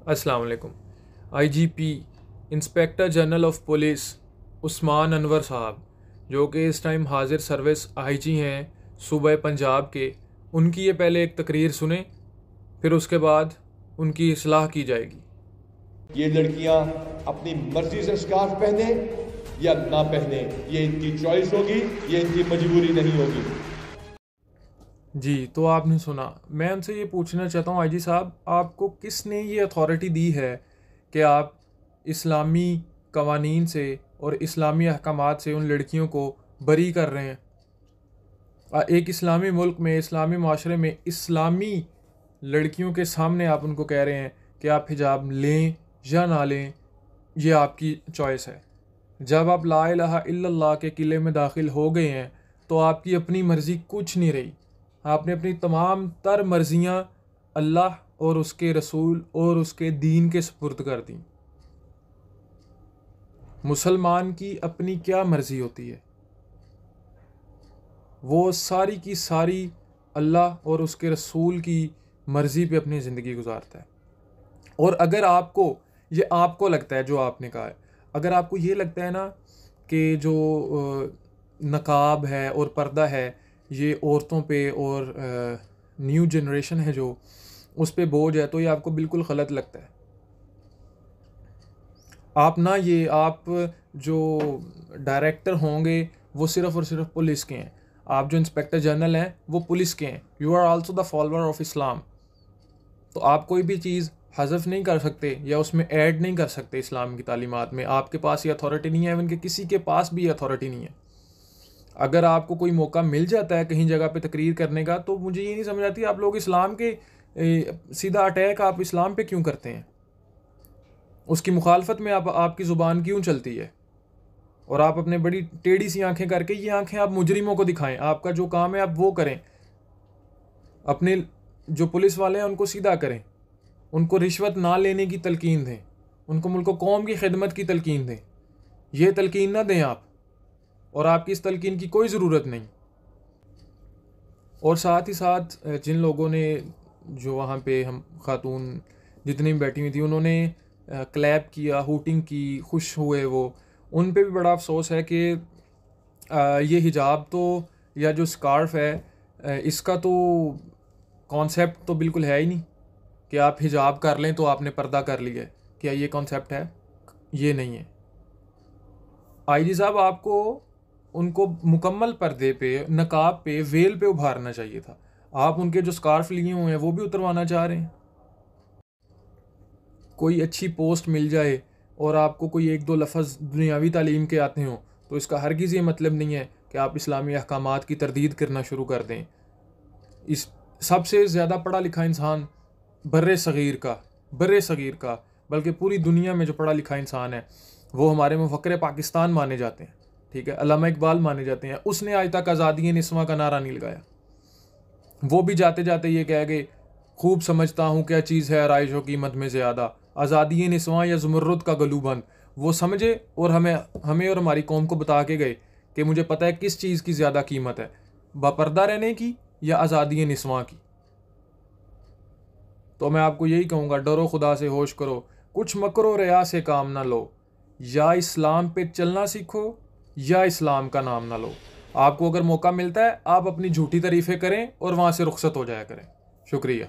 अस्सलाम वालेकुम। IGP inspector general of police Usman Anwar साहब, जो कि इस टाइम हाजिर सर्विस आईजी हैं सूबे पंजाब के, उनकी ये पहले एक तकरीर सुने, फिर उसके बाद उनकी इस्लाह की जाएगी। ये लड़कियां अपनी मर्जी से स्कार्फ पहने या ना पहने, ये इनकी चॉइस होगी, ये इनकी मजबूरी नहीं होगी। जी, तो आपने सुना। मैं उनसे ये पूछना चाहता हूँ आईजी साहब, आपको किसने ये अथॉरिटी दी है कि आप इस्लामी कवानीन से और इस्लामी अहकामात से उन लड़कियों को बरी कर रहे हैं? एक इस्लामी मुल्क में, इस्लामी माशरे में, इस्लामी लड़कियों के सामने आप उनको कह रहे हैं कि आप हिजाब लें या ना लें, ये आपकी चॉइस है। जब आप ला इलाहा इल्लल्लाह के किले में दाखिल हो गए हैं तो आपकी अपनी मर्ज़ी कुछ नहीं रही। आपने अपनी तमाम तर मर्जियाँ अल्लाह और उसके रसूल और उसके दीन के सुपुर्द कर दी। मुसलमान की अपनी क्या मर्ज़ी होती है? वो सारी की सारी अल्लाह और उसके रसूल की मर्ज़ी पे अपनी ज़िंदगी गुजारता है। और अगर आपको लगता है, जो आपने कहा है, अगर आपको ये लगता है ना कि जो नकाब है और पर्दा है ये औरतों पे और न्यू जनरेशन है जो, उस पे बोझ है, तो ये आपको बिल्कुल गलत लगता है। आप जो डायरेक्टर होंगे वो सिर्फ़ और सिर्फ पुलिस के हैं। आप जो इंस्पेक्टर जनरल हैं वो पुलिस के हैं। You are also the follower of Islam. तो आप कोई भी चीज़ हज़फ नहीं कर सकते या उसमें ऐड नहीं कर सकते इस्लाम की तालीमात में। आपके पास ये अथॉरिटी नहीं है, इवन कि किसी के पास भी ये अथॉरिटी नहीं है। अगर आपको कोई मौका मिल जाता है कहीं जगह पे तकरीर करने का, तो मुझे ये नहीं समझ आती आप लोग इस्लाम के सीधा अटैक आप इस्लाम पे क्यों करते हैं? उसकी मुखालफत में आपकी ज़ुबान क्यों चलती है? और आप अपने बड़ी टेढ़ी सी आंखें करके, ये आंखें आप मुजरिमों को दिखाएं। आपका जो काम है आप वो करें। अपने जो पुलिस वाले हैं उनको सीधा करें, उनको रिश्वत ना लेने की तलकीन दें, उनको मुल्क कौम की खिदमत की तलकीन दें। ये तलकीन ना दें आप, और आपकी इस तलकीन की कोई ज़रूरत नहीं। और साथ ही साथ जिन लोगों ने, जो वहाँ पे हम खातून जितनी भी बैठी हुई थी, उन्होंने क्लैप किया, हूटिंग की, खुश हुए, वो उन पे भी बड़ा अफसोस है कि ये हिजाब तो, या जो स्कार्फ है, इसका तो कॉन्सेप्ट तो बिल्कुल है ही नहीं कि आप हिजाब कर लें तो आपने पर्दा कर लिया है। क्या ये कॉन्सेप्ट है? ये नहीं है। आईजी साहब, आपको उनको मुकम्मल पर्दे पे, नकाब पे, वेल पे उभारना चाहिए था। आप उनके जो स्कार्फ लिए हुए हैं वो भी उतरवाना चाह रहे हैं। कोई अच्छी पोस्ट मिल जाए और आपको कोई एक दो लफ्ज़ दुनियावी तालीम के आते हों, तो इसका हरगिज़ ये मतलब नहीं है कि आप इस्लामी अहकामात की तरदीद करना शुरू कर दें। इस सबसे ज़्यादा पढ़ा लिखा इंसान बर्रे सग़ीर का, बल्कि पूरी दुनिया में जो पढ़ा लिखा इंसान है वो हमारे मुफ़क्किर पाकिस्तान माने जाते हैं। ठीक है, अल्लामा इकबाल माने जाते हैं। उसने आज तक आज़ादी निस्वा का नारा नहीं लगाया। वो भी जाते जाते ये कह गए, खूब समझता हूँ क्या चीज़ है आराइशो कीमत में ज़्यादा, आज़ादी निस्वा या ज़ुमर्रुद का गलूबंद। वो समझे और हमें और हमारी कौम को बता के गए कि मुझे पता है किस चीज़ की ज़्यादा कीमत है, बापर्दा रहने की या आज़ादी निस्वा की। तो मैं आपको यही कहूँगा, डरो खुदा से होश करो, कुछ मकरो रिया से काम ना लो। या इस्लाम पे चलना सीखो या इस्लाम का नाम ना लो। आपको अगर मौका मिलता है आप अपनी झूठी तारीफ़ें करें और वहाँ से रुखसत हो जाया करें। शुक्रिया।